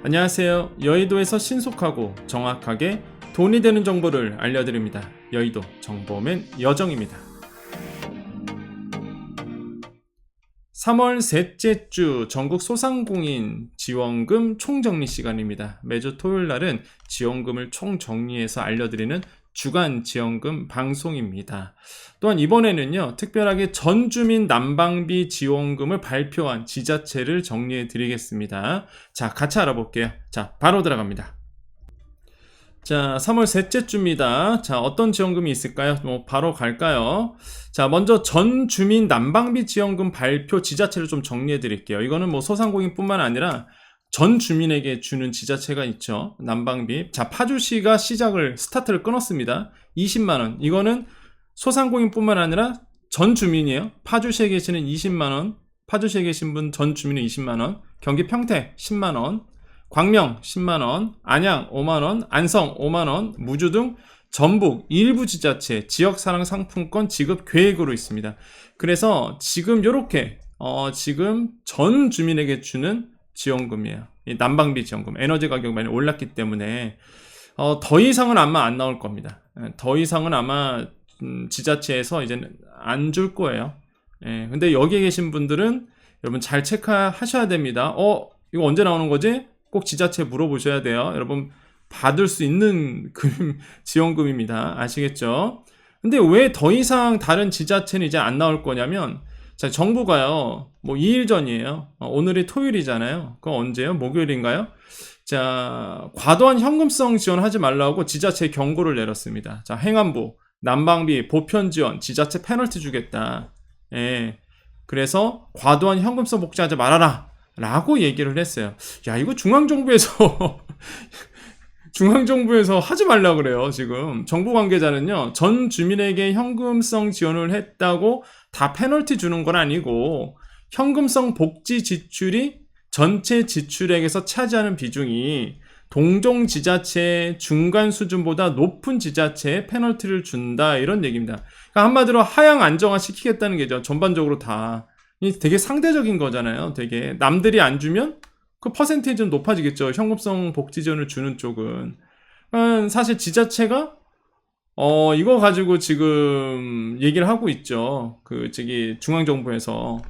안녕하세요. 여의도에서 신속하고 정확하게 돈이 되는 정보를 알려드립니다. 여의도 정보맨 여정입니다. 3월 셋째 주 전국 소상공인 지원금 총정리 시간입니다. 매주 토요일 날은 지원금을 총정리해서 알려드리는 주간 지원금 방송입니다. 또한 이번에는요, 특별하게 전주민 난방비 지원금을 발표한 지자체를 정리해 드리겠습니다. 자, 같이 알아볼게요. 자, 바로 들어갑니다. 자, 3월 셋째 주입니다. 자, 어떤 지원금이 있을까요? 바로 갈까요? 자, 먼저 전 주민 난방비 지원금 발표 지자체를 좀 정리해 드릴게요. 이거는 소상공인뿐만 아니라 전 주민에게 주는 지자체가 있죠. 난방비. 자, 파주시가 스타트를 끊었습니다. 20만원. 이거는 소상공인뿐만 아니라 전 주민이에요. 파주시에 계시는 20만원. 파주시에 계신 분 전 주민은 20만원. 경기 평택 10만원. 광명 10만원, 안양 5만원, 안성 5만원, 무주 등 전북 일부 지자체 지역사랑 상품권 지급 계획으로 있습니다. 그래서 지금 요렇게 지금 전 주민에게 주는 지원금이에요. 이 난방비 지원금. 에너지 가격이 많이 올랐기 때문에 더 이상은 아마 안 나올 겁니다. 더 이상은 아마 지자체에서 이제는 안 줄 거예요. 근데 여기에 계신 분들은 여러분 잘 체크하셔야 됩니다. 이거 언제 나오는 거지? 꼭 지자체에 물어보셔야 돼요. 여러분 받을 수 있는 지원금입니다. 아시겠죠? 근데 왜 더 이상 다른 지자체는 이제 안 나올 거냐면, 자, 정부가요, 2일 전이에요. 오늘이 토요일이잖아요. 그거 언제요? 목요일인가요? 자, 과도한 현금성 지원하지 말라고 지자체에 경고를 내렸습니다. 자, 행안부, 난방비, 보편 지원, 지자체 페널티 주겠다. 그래서 과도한 현금성 복지하지 말아라 라고 얘기를 했어요. 야, 이거 중앙정부에서 하지 말라 그래요. 지금 정부 관계자는요, 전 주민에게 현금성 지원을 했다고 다 페널티 주는 건 아니고, 현금성 복지 지출이 전체 지출액에서 차지하는 비중이 동종 지자체 중간 수준보다 높은 지자체에 페널티를 준다, 이런 얘기입니다. 그러니까 한마디로 하향 안정화 시키겠다는 게죠. 전반적으로 다 되게 상대적인 거잖아요. 되게 남들이 안 주면 그 퍼센테이지는 높아지겠죠. 현금성 복지 지원을 주는 쪽은. 사실 지자체가 이거 가지고 지금 얘기를 하고 있죠. 중앙정부에서.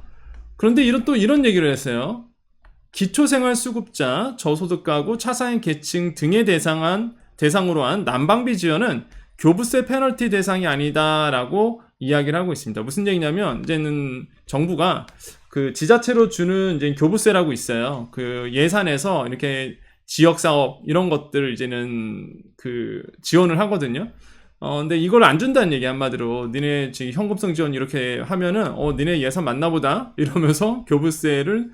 그런데 이런 얘기를 했어요. 기초생활수급자, 저소득가구, 차상위 계층 등의 대상으로 한 난방비 지원은 교부세 페널티 대상이 아니다라고 이야기를 하고 있습니다. 무슨 얘기냐면, 이제는 정부가 그 지자체로 주는 이제 교부세라고 있어요. 그 예산에서 이렇게 지역사업 이런 것들을 이제는 지원을 하거든요. 근데 이걸 안 준다는 얘기, 한마디로. 니네 지금 현금성 지원 이렇게 하면은, 니네 예산 맞나 보다? 이러면서 교부세를,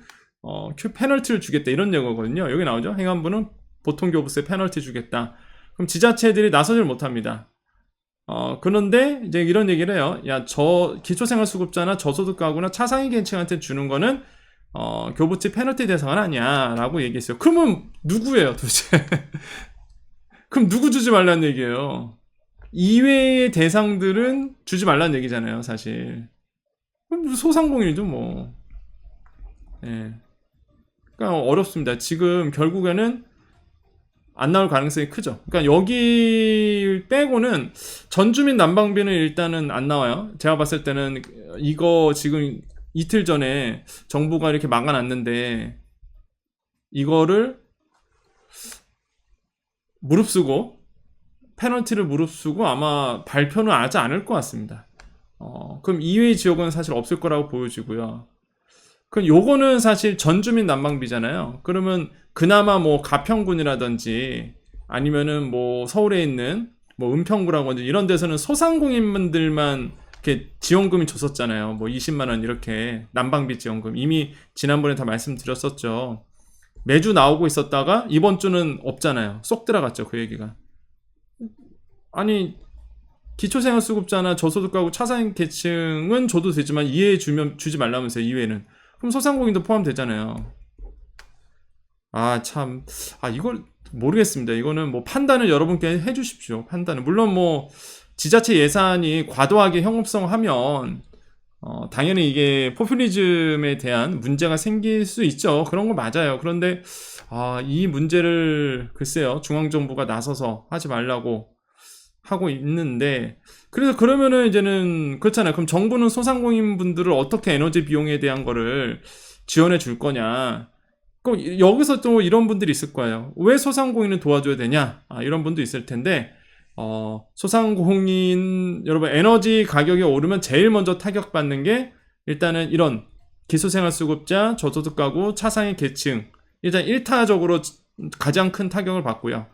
페널티를 주겠다. 이런 얘기거든요. 여기 나오죠? 행안부는 보통 교부세 페널티 주겠다. 그럼 지자체들이 나서질 못합니다. 그런데 이제 이런 얘기를 해요. 야, 기초생활수급자나 저소득가구나 차상위 계층한테 주는 거는 교부세 페널티 대상은 아니야 라고 얘기했어요. 그러면 누구예요 도대체? 그럼 누구 주지 말라는 얘기예요? 이외의 대상들은 주지 말라는 얘기잖아요, 사실. 그럼 소상공인이죠, 뭐. 그러니까 어렵습니다. 지금 결국에는 안 나올 가능성이 크죠. 그러니까 여기 빼고는 전주민 난방비는 일단은 안 나와요. 제가 봤을 때는 이거 지금 이틀 전에 정부가 이렇게 막아놨는데, 이거를 페널티를 무릅쓰고 아마 발표는 하지 않을 것 같습니다. 그럼 이외의 지역은 사실 없을 거라고 보여지고요. 그럼 요거는 사실 전주민 난방비잖아요. 그러면 그나마 가평군이라든지 아니면은 서울에 있는 은평구라든지 이런 데서는 소상공인분들만 이렇게 지원금이 줬었잖아요. 20만원 이렇게 난방비 지원금. 이미 지난번에 다 말씀드렸었죠. 매주 나오고 있었다가 이번 주는 없잖아요. 쏙 들어갔죠, 그 얘기가. 아니, 기초생활수급자나 저소득가구 차상위 계층은 줘도 되지만 이외에 주지 말라면서요, 이외에는. 그럼 소상공인도 포함되잖아요. 이걸 모르겠습니다. 이거는 판단을 여러분께 해주십시오. 판단을. 물론 지자체 예산이 과도하게 현금성하면 당연히 이게 포퓰리즘에 대한 문제가 생길 수 있죠. 그런 거 맞아요. 그런데 이 문제를 글쎄요, 중앙정부가 나서서 하지 말라고 하고 있는데, 그래서 그러면은 이제는 그렇잖아요. 그럼 정부는 소상공인 분들을 어떻게 에너지 비용에 대한 거를 지원해 줄 거냐. 꼭 여기서 또 이런 분들이 있을 거예요. 왜 소상공인을 도와줘야 되냐? 이런 분도 있을 텐데, 소상공인, 여러분, 에너지 가격이 오르면 제일 먼저 타격받는 게 일단은 이런 기초생활수급자, 저소득 가구, 차상위 계층, 일단 1타적으로 가장 큰 타격을 받고요.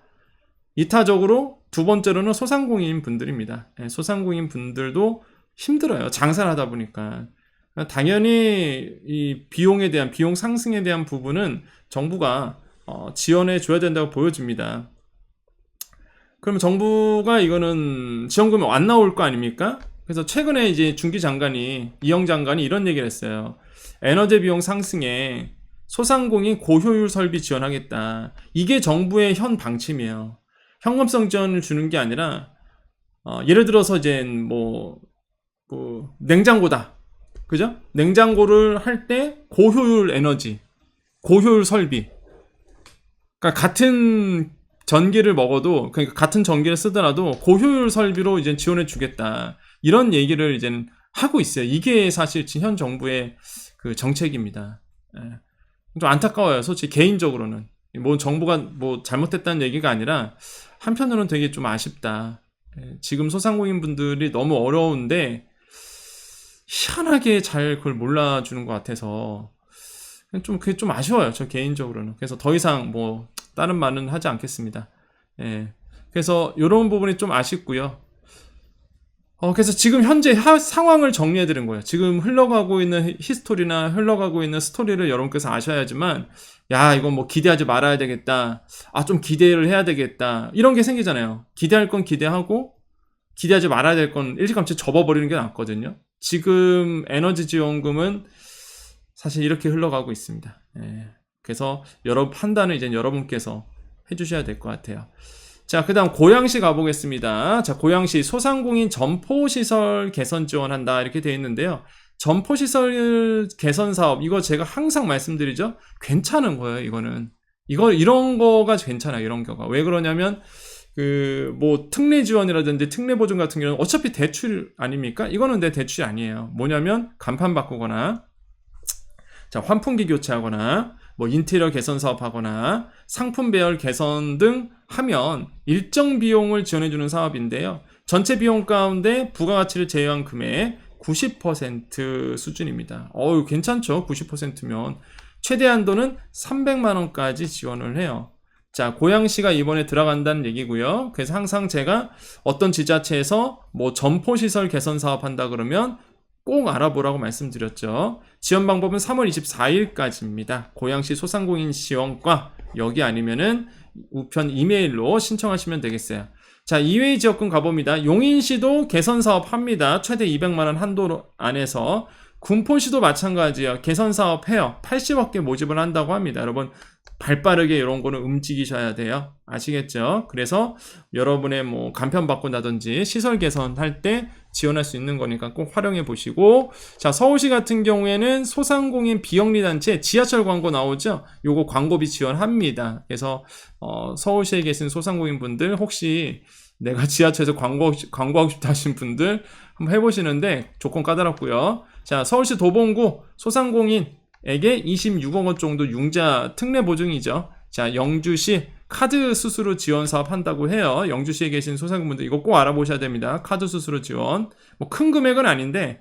2타적으로 두 번째로는 소상공인 분들입니다. 소상공인 분들도 힘들어요. 장사를 하다 보니까. 당연히 이 비용에 대한, 비용 상승에 대한 부분은 정부가 지원해 줘야 된다고 보여집니다. 그럼 정부가 이거는 지원금이 안 나올 거 아닙니까? 그래서 최근에 이제 중기 장관이, 이영 장관이 이런 얘기를 했어요. 에너지 비용 상승에 소상공인 고효율 설비 지원하겠다. 이게 정부의 현 방침이에요. 현금성 지원을 주는 게 아니라, 예를 들어서 이제 냉장고다. 그죠? 냉장고를 할 때 고효율 에너지, 고효율 설비. 그러니까 같은 전기를 먹어도, 그러니까 같은 전기를 쓰더라도 고효율 설비로 이제 지원해 주겠다. 이런 얘기를 이제는 하고 있어요. 이게 사실 현 정부의 그 정책입니다. 좀 안타까워요. 솔직히 개인적으로는. 정부가 잘못했다는 얘기가 아니라 한편으로는 되게 좀 아쉽다. 지금 소상공인 분들이 너무 어려운데 희한하게 잘 그걸 몰라주는 것 같아서 그게 좀 아쉬워요. 저 개인적으로는. 그래서 더 이상 다른 말은 하지 않겠습니다. 그래서 이런 부분이 좀 아쉽고요. 그래서 지금 현재 상황을 정리해 드린 거예요. 지금 흘러가고 있는 히스토리나 흘러가고 있는 스토리를 여러분께서 아셔야지만, 이건 기대하지 말아야 되겠다. 좀 기대를 해야 되겠다. 이런 게 생기잖아요. 기대할 건 기대하고, 기대하지 말아야 될 건 일찌감치 접어버리는 게 낫거든요. 지금 에너지 지원금은 사실 이렇게 흘러가고 있습니다. 그래서 여러 판단을 이제 여러분께서 해주셔야 될 것 같아요. 자, 그 다음 고양시 가보겠습니다. 자, 고양시 소상공인 점포시설 개선 지원한다 이렇게 되어 있는데요. 점포시설 개선 사업, 이거 제가 항상 말씀드리죠. 괜찮은 거예요. 이런 거가 괜찮아요. 이런 거가. 왜 그러냐면 특례 지원이라든지 특례 보증 같은 경우는 어차피 대출 아닙니까? 이거는 내 대출이 아니에요. 뭐냐면 간판 바꾸거나, 자, 환풍기 교체하거나, 인테리어 개선 사업하거나, 상품 배열 개선 등 하면 일정 비용을 지원해주는 사업인데요. 전체 비용 가운데 부가가치를 제외한 금액 90% 수준입니다. 괜찮죠? 90%면. 최대 한도는 300만원까지 지원을 해요. 자, 고양시가 이번에 들어간다는 얘기고요. 그래서 항상 제가 어떤 지자체에서 점포시설 개선 사업 한다 그러면 꼭 알아보라고 말씀드렸죠. 지원 방법은 3월 24일까지입니다. 고양시 소상공인 지원과, 여기 아니면은 우편 이메일로 신청하시면 되겠어요. 자, 이외의 지역군 가봅니다. 용인시도 개선 사업 합니다. 최대 200만원 한도 안에서. 군포시도 마찬가지예요. 개선 사업 해요. 80억 개 모집을 한다고 합니다. 여러분, 발빠르게 이런 거는 움직이셔야 돼요. 아시겠죠? 그래서 여러분의 간편 바꾼다든지 시설 개선할 때 지원할 수 있는 거니까 꼭 활용해 보시고, 자, 서울시 같은 경우에는 소상공인 비영리 단체 지하철 광고 나오죠? 요거 광고비 지원합니다. 그래서 서울시에 계신 소상공인 분들, 혹시 내가 지하철에서 광고하고 싶다 하신 분들 한번 해보시는데 조건 까다롭고요. 자, 서울시 도봉구 소상공인에게 26억 원 정도 융자 특례 보증이죠. 자, 영주시 카드 수수료 지원 사업 한다고 해요. 영주시에 계신 소상공인분들 이거 꼭 알아보셔야 됩니다. 카드 수수료 지원. 큰 금액은 아닌데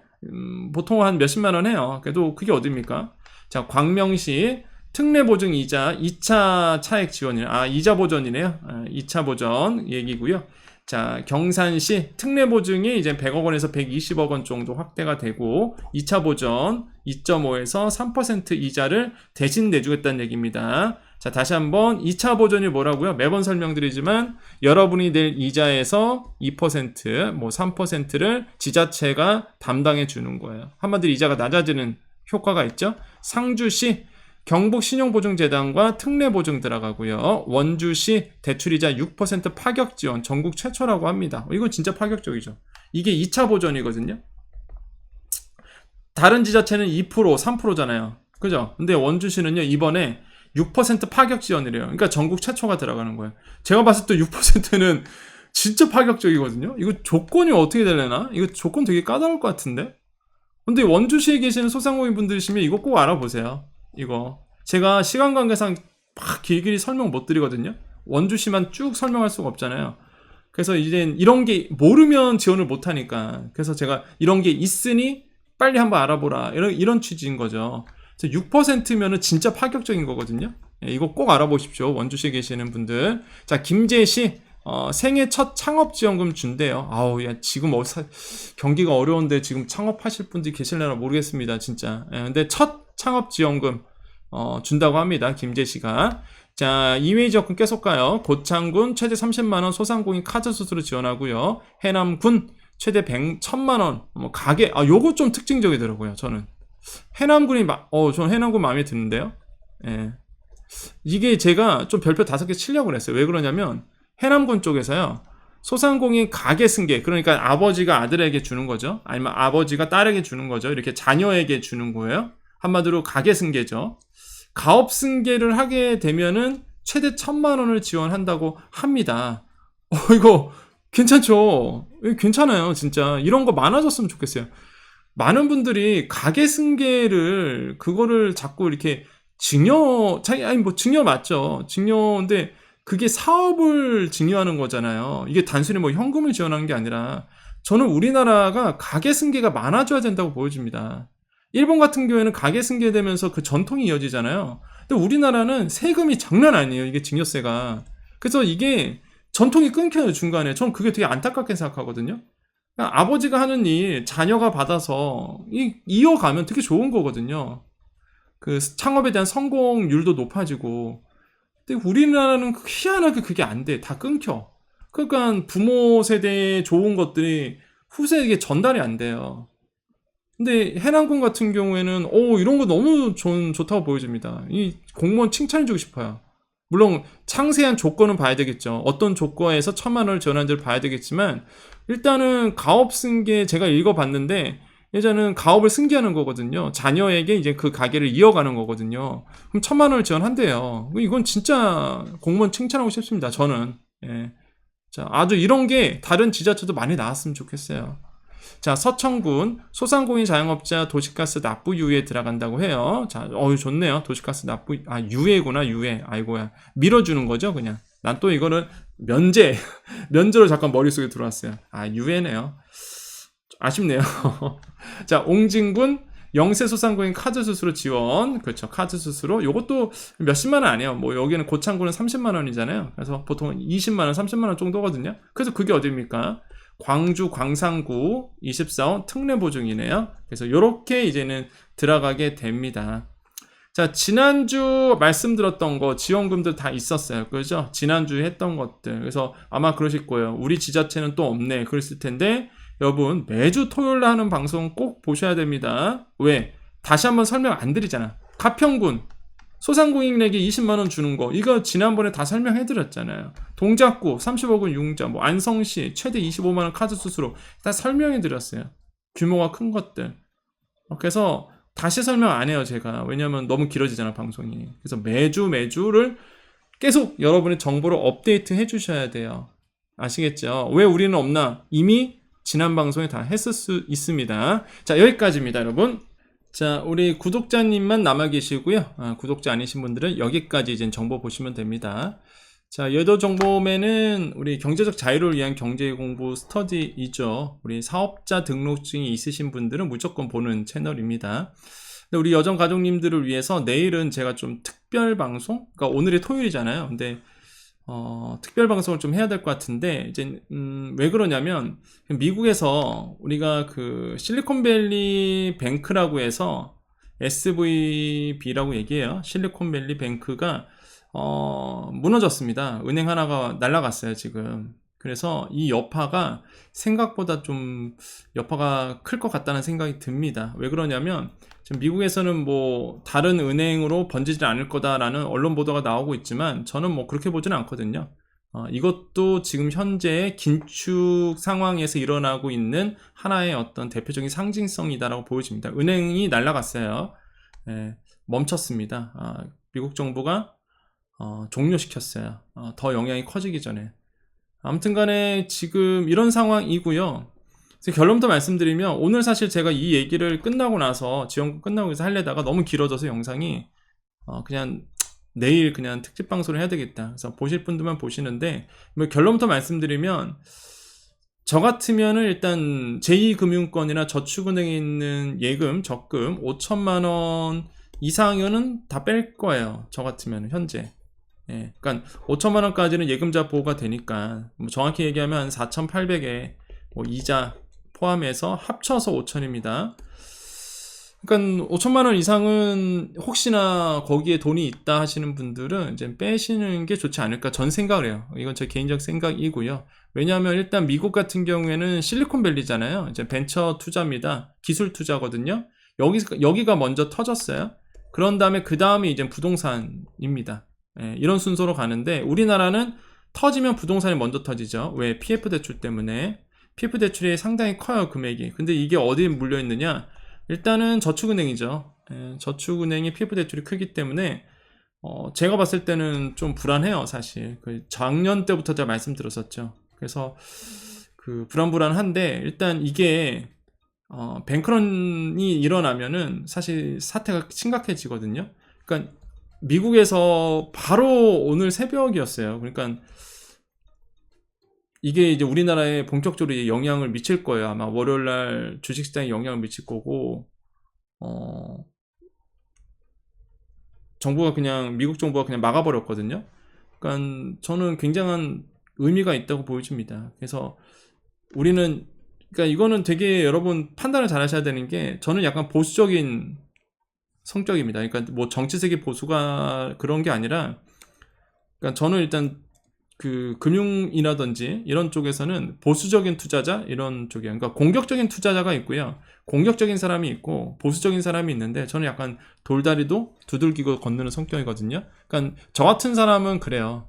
보통 한 몇십만 원 해요. 그래도 그게 어딥니까? 자, 광명시 특례 보증 이자 2차 차액 지원이에요. 이자 보전이네요. 2차 보전 얘기고요. 자, 경산시 특례 보증이 이제 100억 원에서 120억 원 정도 확대가 되고, 2차 보전 2.5에서 3% 이자를 대신 내주겠다는 얘기입니다. 자, 다시 한번 2차 보전이 뭐라고요? 매번 설명드리지만 여러분이 낼 이자에서 2%, 3%를 지자체가 담당해 주는 거예요. 한마디로 이자가 낮아지는 효과가 있죠. 상주시 경북신용보증재단과 특례보증 들어가고요. 원주시 대출이자 6% 파격 지원 전국 최초라고 합니다. 이거 진짜 파격적이죠. 이게 2차 보전이거든요. 다른 지자체는 2%, 3%잖아요. 그죠? 근데 원주시는요, 이번에 6% 파격 지원이래요. 그러니까 전국 최초가 들어가는 거예요. 제가 봤을 때 6%는 진짜 파격적이거든요. 이거 조건이 어떻게 되려나? 이거 조건 되게 까다로울 것 같은데? 근데 원주시에 계시는 소상공인 분들이시면 이거 꼭 알아보세요. 이거. 제가 시간 관계상 막 길게 설명 못 드리거든요. 원주시만 쭉 설명할 수가 없잖아요. 그래서 이제 이런 게 모르면 지원을 못 하니까. 그래서 제가 이런 게 있으니 빨리 한번 알아보라. 이런 취지인 거죠. 6%면은 진짜 파격적인 거거든요. 예, 이거 꼭 알아보십시오. 원주시에 계시는 분들. 자, 김제시 생애 첫 창업지원금 준대요. 아우, 야, 지금 경기가 어려운데 지금 창업하실 분들이 계실려나 모르겠습니다, 진짜. 예, 근데 첫 창업지원금 준다고 합니다, 김제시가. 자, 이외의 지역군 계속 가요. 고창군 최대 30만원 소상공인 카드 수수료 지원하고요. 해남군 최대 1000만원 가게, 요거 좀 특징적이더라고요, 저는. 해남군이 저는 해남군 마음에 드는데요. 예. 이게 제가 좀 별표 5개 치려고 그랬어요. 왜 그러냐면 해남군 쪽에서요, 소상공인 가게 승계, 그러니까 아버지가 아들에게 주는 거죠. 아니면 아버지가 딸에게 주는 거죠. 이렇게 자녀에게 주는 거예요. 한마디로 가게 승계죠. 가업 승계를 하게 되면은 최대 1000만원을 지원한다고 합니다. 이거 괜찮죠? 괜찮아요, 진짜. 이런 거 많아졌으면 좋겠어요. 많은 분들이 가게 승계를, 그거를 자꾸 이렇게 증여 맞죠. 증여인데 그게 사업을 증여하는 거잖아요. 이게 단순히 뭐 현금을 지원하는 게 아니라, 저는 우리나라가 가게 승계가 많아져야 된다고 보여집니다. 일본 같은 경우에는 가게 승계되면서 그 전통이 이어지잖아요. 근데 우리나라는 세금이 장난 아니에요. 이게 증여세가. 그래서 이게 전통이 끊겨요, 중간에. 전 그게 되게 안타깝게 생각하거든요. 그러니까 아버지가 하는 일 자녀가 받아서 이어가면 되게 좋은 거거든요. 그 창업에 대한 성공률도 높아지고. 근데 우리나라는 희한하게 그게 안 돼. 다 끊겨. 그러니까 부모 세대에 좋은 것들이 후세에게 전달이 안 돼요. 근데 해남군 같은 경우에는 이런 거 너무 좋다고 보여집니다. 이 공무원 칭찬해주고 싶어요. 물론 상세한 조건은 봐야 되겠죠. 어떤 조건에서 1000만원을 지원하는지를 봐야 되겠지만, 일단은 가업 승계 제가 읽어봤는데 예전에는 가업을 승계하는 거거든요. 자녀에게 이제 그 가게를 이어가는 거거든요. 그럼 1000만원을 지원한대요. 이건 진짜 공무원 칭찬하고 싶습니다, 저는. 예. 자, 아주 이런 게 다른 지자체도 많이 나왔으면 좋겠어요. 자, 서천군 소상공인 자영업자 도시가스 납부 유예에 들어간다고 해요. 자, 좋네요. 도시가스 납부, 유예구나, 유예. 아이고야. 밀어주는 거죠, 그냥. 난 또 이거는 면제로 잠깐 머릿속에 들어왔어요. 유예네요. 아쉽네요. 자, 옹진군 영세 소상공인 카드 수수료 지원. 그렇죠. 카드 수수료. 요것도 몇십만 원 아니에요. 뭐 여기는 고창군은 30만 원이잖아요. 그래서 보통 20만 원, 30만 원 정도거든요. 그래서 그게 어디입니까? 광주 광산구 24원 특례 보증이네요. 그래서 요렇게 이제는 들어가게 됩니다. 자, 지난주 말씀드렸던 거 지원금들 다 있었어요. 그죠? 지난주에 했던 것들. 그래서 아마 그러실 거예요. 우리 지자체는 또 없네. 그랬을 텐데, 여러분 매주 토요일 날 하는 방송 꼭 보셔야 됩니다. 왜? 다시 한번 설명 안 드리잖아. 가평군 소상공인에게 20만원 주는 거, 이거 지난번에 다 설명해드렸잖아요. 동작구 30억원 융자, 뭐 안성시 최대 25만원 카드 수수료 다 설명해드렸어요. 규모가 큰 것들. 그래서 다시 설명 안 해요, 제가. 왜냐면 너무 길어지잖아, 방송이. 그래서 매주를 계속 여러분의 정보를 업데이트 해주셔야 돼요. 아시겠죠? 왜 우리는 없나? 이미 지난 방송에 다 했을 수 있습니다. 자, 여기까지입니다, 여러분. 자, 우리 구독자님만 남아 계시고요. 구독자 아니신 분들은 여기까지 이제 정보 보시면 됩니다. 자, 여도 정보면은 우리 경제적 자유를 위한 경제 공부 스터디이죠. 우리 사업자 등록증이 있으신 분들은 무조건 보는 채널입니다. 근데 우리 여정 가족님들을 위해서 내일은 제가 좀 특별 방송, 그러니까 오늘이 토요일이잖아요. 근데 특별 방송을 좀 해야 될 것 같은데, 이제 왜 그러냐면 미국에서 우리가 그 실리콘밸리 뱅크라고 해서 SVB라고 얘기해요. 실리콘밸리 뱅크가 무너졌습니다. 은행 하나가 날아갔어요, 지금. 그래서 이 여파가 생각보다 좀 여파가 클 것 같다는 생각이 듭니다. 왜 그러냐면 지금 미국에서는 뭐 다른 은행으로 번지지 않을 거다라는 언론 보도가 나오고 있지만 저는 뭐 그렇게 보지는 않거든요. 이것도 지금 현재 긴축 상황에서 일어나고 있는 하나의 어떤 대표적인 상징성이다라고 보여집니다. 은행이 날아갔어요. 예, 멈췄습니다. 미국 정부가 종료시켰어요. 더 영향이 커지기 전에. 아무튼 간에 지금 이런 상황이고요. 결론부터 말씀드리면 오늘 사실 제가 이 얘기를 끝나고 나서 지원금 끝나고 나서 하려다가 너무 길어져서 영상이 그냥 내일 그냥 특집 방송을 해야 되겠다. 그래서 보실 분들만 보시는데 뭐 결론부터 말씀드리면 저 같으면은 일단 제2금융권이나 저축은행에 있는 예금, 적금 5천만 원 이상은 다 뺄 거예요. 저 같으면 현재. 예, 그러니까 5천만 원까지는 예금자 보호가 되니까 뭐 정확히 얘기하면 4,800에 뭐 이자 포함해서 합쳐서 5천입니다. 그러니까 5천만 원 이상은 혹시나 거기에 돈이 있다 하시는 분들은 이제 빼시는 게 좋지 않을까 전 생각을 해요. 이건 제 개인적 생각이고요. 왜냐하면 일단 미국 같은 경우에는 실리콘밸리잖아요. 이제 벤처 투자입니다. 기술 투자거든요. 여기가 먼저 터졌어요. 그런 다음에 그 다음에 이제 부동산입니다. 예, 이런 순서로 가는데 우리나라는 터지면 부동산이 먼저 터지죠. 왜? PF 대출 때문에. PF 대출이 상당히 커요, 금액이. 근데 이게 어디에 물려 있느냐? 일단은 저축은행이죠. 예, 저축은행이 PF 대출이 크기 때문에 제가 봤을 때는 좀 불안해요, 사실. 작년 때부터 제가 말씀드렸었죠. 그래서 불안한데 일단 이게 뱅크런이 일어나면은 사실 사태가 심각해지거든요. 그러니까 미국에서 바로 오늘 새벽이었어요. 그러니까 이게 이제 우리나라에 본격적으로 이제 영향을 미칠 거예요. 아마 월요일날 주식시장에 영향을 미칠 거고, 미국 정부가 그냥 막아버렸거든요. 그러니까 저는 굉장한 의미가 있다고 보여집니다. 그래서 그러니까 이거는 되게 여러분 판단을 잘 하셔야 되는 게, 저는 약간 보수적인 성격입니다. 그러니까 뭐 정치색이 보수가 그런 게 아니라, 그러니까 저는 일단 금융이라든지 이런 쪽에서는 보수적인 투자자 이런 쪽이에요. 그러니까 공격적인 투자자가 있고요. 공격적인 사람이 있고 보수적인 사람이 있는데 저는 약간 돌다리도 두들기고 건너는 성격이거든요. 그러니까 저 같은 사람은 그래요.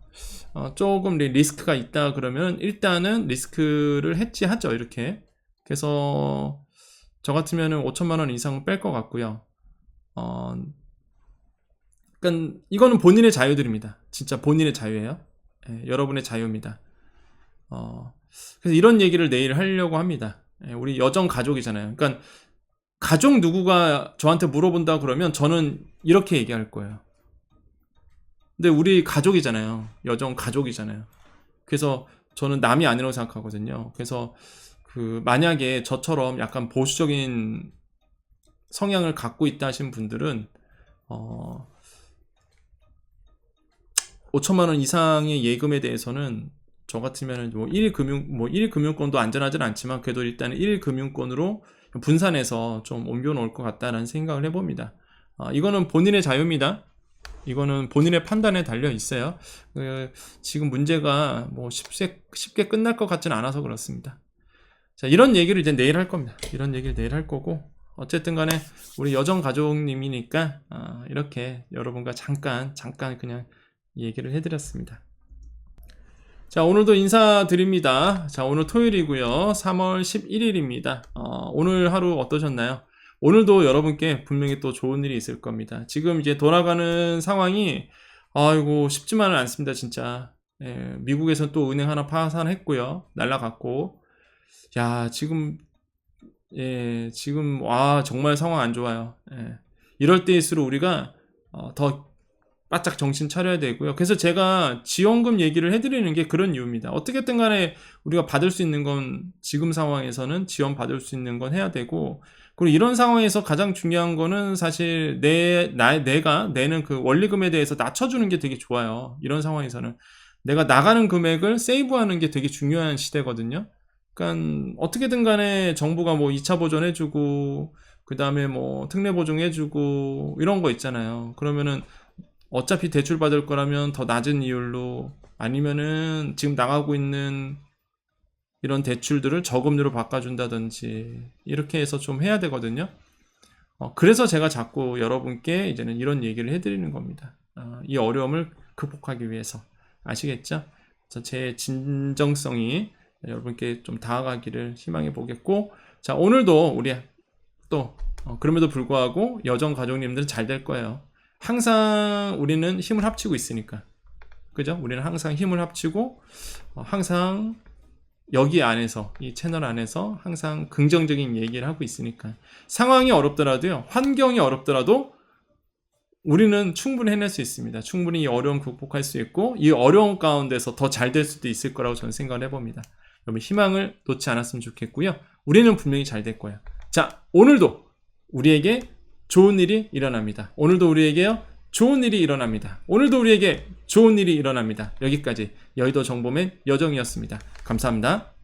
조금 리스크가 있다 그러면 일단은 리스크를 해지하죠. 이렇게. 그래서 저 같으면은 5천만 원 이상은 뺄 것 같고요. 그러니까 이거는 본인의 자유들입니다. 진짜 본인의 자유예요. 예, 여러분의 자유입니다. 그래서 이런 얘기를 내일 하려고 합니다. 예, 우리 여정 가족이잖아요. 그러니까 가족 누구가 저한테 물어본다 그러면 저는 이렇게 얘기할 거예요. 근데 우리 가족이잖아요. 여정 가족이잖아요. 그래서 저는 남이 아니라고 생각하거든요. 그래서 만약에 저처럼 약간 보수적인 성향을 갖고 있다 하신 분들은 5천만 원 이상의 예금에 대해서는 저 같으면 뭐 1일 금융권도 안전하진 않지만 그래도 일단 1일 금융권으로 분산해서 좀 옮겨 놓을 것 같다는 생각을 해봅니다. 이거는 본인의 자유입니다. 이거는 본인의 판단에 달려 있어요. 지금 문제가 뭐 쉽게 끝날 것 같지는 않아서 그렇습니다. 자, 이런 얘기를 이제 내일 할 겁니다. 이런 얘기를 내일 할 거고, 어쨌든 간에 우리 여정 가족님이니까 이렇게 여러분과 잠깐 그냥 얘기를 해드렸습니다. 자, 오늘도 인사드립니다. 자, 오늘 토요일이고요. 3월 11일입니다. 오늘 하루 어떠셨나요? 오늘도 여러분께 분명히 또 좋은 일이 있을 겁니다. 지금 이제 돌아가는 상황이 아이고 쉽지만은 않습니다, 진짜. 예, 미국에서 또 은행 하나 파산했고요. 날라갔고. 야, 지금 정말 상황 안 좋아요. 예. 이럴 때일수록 우리가 더 바짝 정신 차려야 되고요. 그래서 제가 지원금 얘기를 해드리는 게 그런 이유입니다. 어떻게든 간에 우리가 받을 수 있는 건 지금 상황에서는 지원 받을 수 있는 건 해야 되고, 그리고 이런 상황에서 가장 중요한 거는 사실 내가 내는 그 원리금에 대해서 낮춰주는 게 되게 좋아요. 이런 상황에서는 내가 나가는 금액을 세이브하는 게 되게 중요한 시대거든요. 그러니까 어떻게든 간에 정부가 뭐 2차 보전 해주고 그 다음에 뭐 특례 보증 해주고 이런 거 있잖아요. 그러면은 어차피 대출 받을 거라면 더 낮은 이율로, 아니면은 지금 나가고 있는 이런 대출들을 저금리로 바꿔준다든지 이렇게 해서 좀 해야 되거든요. 그래서 제가 자꾸 여러분께 이제는 이런 얘기를 해드리는 겁니다. 이 어려움을 극복하기 위해서. 아시겠죠? 제 진정성이 여러분께 좀 다가가기를 희망해 보겠고, 자, 오늘도 우리 또 그럼에도 불구하고 여정 가족님들은 잘 될 거예요. 항상 우리는 힘을 합치고 있으니까, 그죠? 우리는 항상 힘을 합치고 항상 여기 안에서, 이 채널 안에서 항상 긍정적인 얘기를 하고 있으니까, 상황이 어렵더라도요, 환경이 어렵더라도 우리는 충분히 해낼 수 있습니다. 충분히 이 어려움 극복할 수 있고, 이 어려움 가운데서 더 잘 될 수도 있을 거라고 저는 생각을 해봅니다. 여러분 희망을 놓지 않았으면 좋겠고요. 우리는 분명히 잘 될 거예요. 자, 오늘도 우리에게 좋은 일이 일어납니다. 오늘도 우리에게요, 좋은 일이 일어납니다. 오늘도 우리에게 좋은 일이 일어납니다. 여기까지 여의도 정보맨 여정이었습니다. 감사합니다.